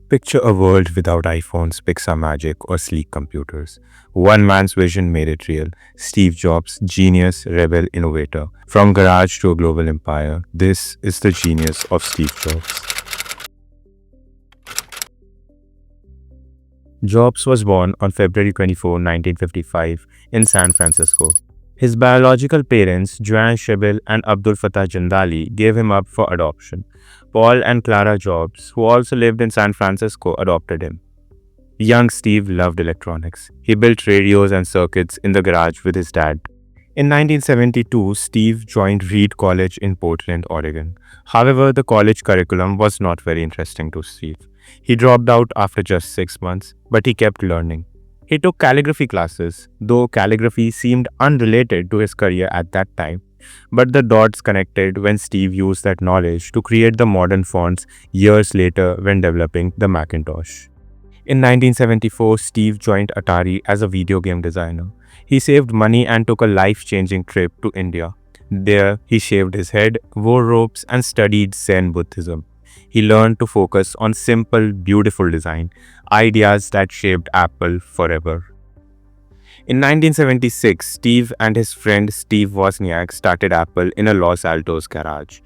Picture a world without iPhones, Pixar magic, or sleek computers. One man's vision made it real. Steve Jobs, genius, rebel, innovator. From garage to a global empire, this is the genius of Steve Jobs. Jobs was born on February 24, 1955, in San Francisco. His biological parents, Joan Shibel and Abdul Fattah Jindali, gave him up for adoption. Paul and Clara Jobs, who also lived in San Francisco, adopted him. Young Steve loved electronics. He built radios and circuits in the garage with his dad. In 1972, Steve joined Reed College in Portland, Oregon. However, the college curriculum was not very interesting to Steve. He dropped out after just 6 months, but he kept learning. He took calligraphy classes, though calligraphy seemed unrelated to his career at that time. But the dots connected when Steve used that knowledge to create the modern fonts years later when developing the Macintosh. In 1974, Steve joined Atari as a video game designer. He saved money and took a life-changing trip to India. There, he shaved his head, wore robes, and studied Zen Buddhism. He learned to focus on simple, beautiful design, ideas that shaped Apple forever. In 1976, Steve and his friend Steve Wozniak started Apple in a Los Altos garage.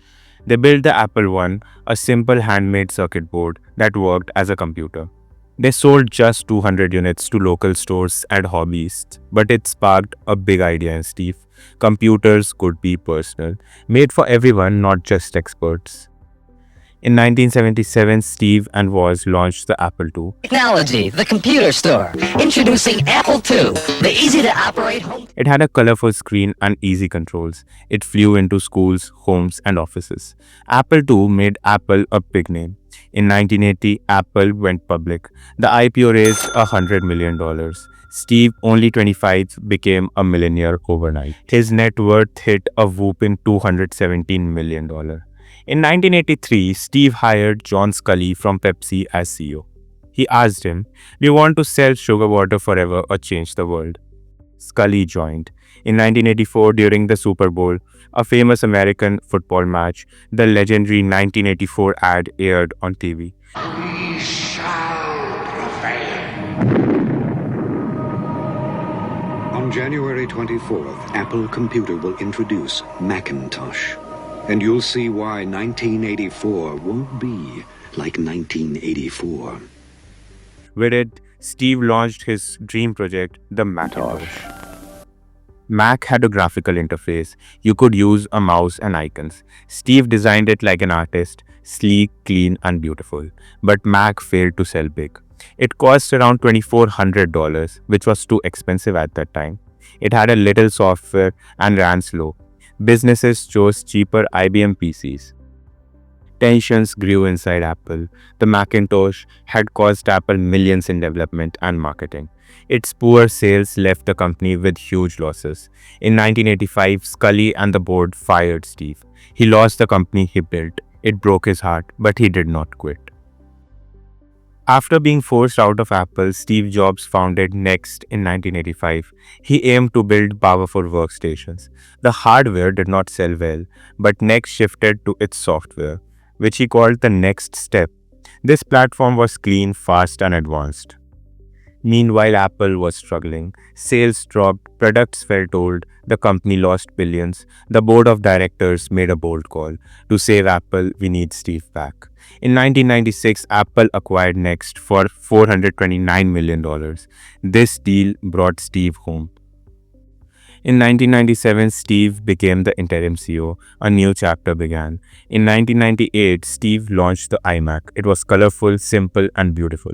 They built the Apple I, a simple handmade circuit board that worked as a computer. They sold just 200 units to local stores and hobbyists, but it sparked a big idea in Steve. Computers could be personal, made for everyone, not just experts. In 1977, Steve and Woz launched the Apple II. Technology, the computer store. Introducing Apple II, the easy-to-operate home. It had a colorful screen and easy controls. It flew into schools, homes, and offices. Apple II made Apple a big name. In 1980, Apple went public. The IPO raised $100 million. Steve, only 25, became a millionaire overnight. His net worth hit a whopping $217 million. In 1983, Steve hired John Scully from Pepsi as CEO. He asked him, "Do you want to sell sugar water forever or change the world?" Scully joined. In 1984, during the Super Bowl, a famous American football match, the legendary 1984 ad aired on TV. We shall prevail. On January 24th, Apple Computer will introduce Macintosh. And you'll see why 1984 won't be like 1984. With it, Steve launched his dream project, the Macintosh. Mac had a graphical interface. You could use a mouse and icons. Steve designed it like an artist, sleek, clean, and beautiful. But Mac failed to sell big. It cost around $2,400, which was too expensive at that time. It had a little software and ran slow. Businesses chose cheaper IBM PCs. Tensions grew inside Apple. The Macintosh had cost Apple millions in development and marketing. Its poor sales left the company with huge losses. In 1985, Scully and the board fired Steve. He lost the company he built. It broke his heart, but he did not quit. After being forced out of Apple, Steve Jobs founded Next in 1985. He aimed to build powerful workstations. The hardware did not sell well, but Next shifted to its software, which he called the Next Step. This platform was clean, fast, and advanced. Meanwhile, Apple was struggling. Sales dropped, products felt old, the company lost billions. The board of directors made a bold call. To save Apple, we need Steve back. In 1996, Apple acquired Next for $429 million. This deal brought Steve home. In 1997, Steve became the interim CEO. A new chapter began. In 1998, Steve launched the iMac. It was colorful, simple, and beautiful.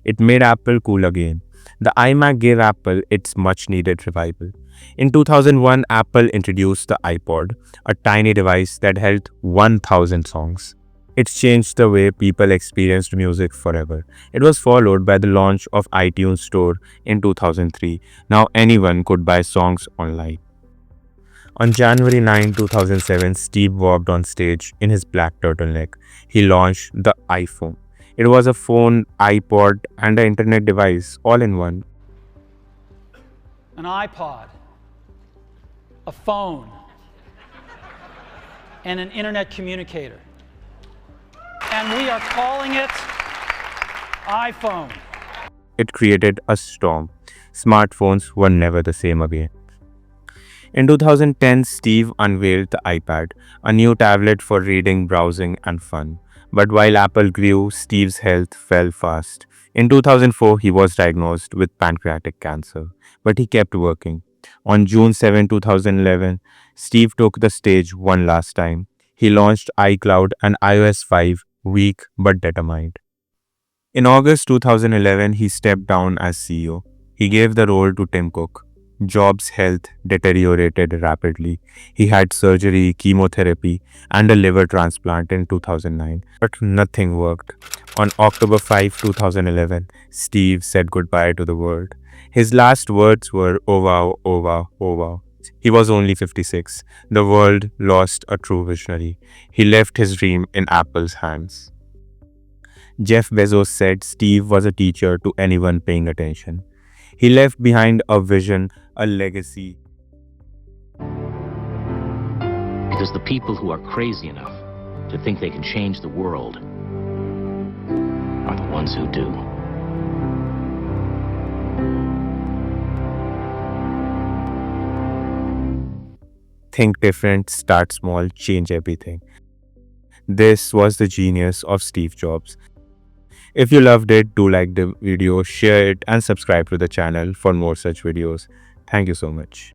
It made Apple cool again. The iMac gave Apple its much-needed revival. In 2001, Apple introduced the iPod, a tiny device that held 1,000 songs. It changed the way people experienced music forever. It was followed by the launch of iTunes Store in 2003. Now anyone could buy songs online. On January 9, 2007, Steve walked on stage in his black turtleneck. He launched the iPhone. It was a phone, iPod, and an internet device all in one. An iPod, a phone, and an internet communicator. And we are calling it iPhone. It created a storm. Smartphones were never the same again. In 2010, Steve unveiled the iPad, a new tablet for reading, browsing, and fun. But while Apple grew, Steve's health fell fast. In 2004, he was diagnosed with pancreatic cancer, but he kept working. On June 7, 2011, Steve took the stage one last time. He launched iCloud and iOS 5, weak but determined. In August 2011, he stepped down as CEO. He gave the role to Tim Cook. Jobs' health deteriorated rapidly. He had surgery, chemotherapy, and a liver transplant in 2009, but nothing worked. On October 5, 2011, Steve said goodbye to the world. His last words were, "Oh wow, oh wow, oh wow." He was only 56. The world lost a true visionary. He left his dream in Apple's hands. Jeff Bezos said Steve was a teacher to anyone paying attention. He left behind a vision, a legacy. Because the people who are crazy enough to think they can change the world are the ones who do. Think different, start small, change everything. This was the genius of Steve Jobs. If you loved it, do like the video, share it, and subscribe to the channel for more such videos. Thank you so much.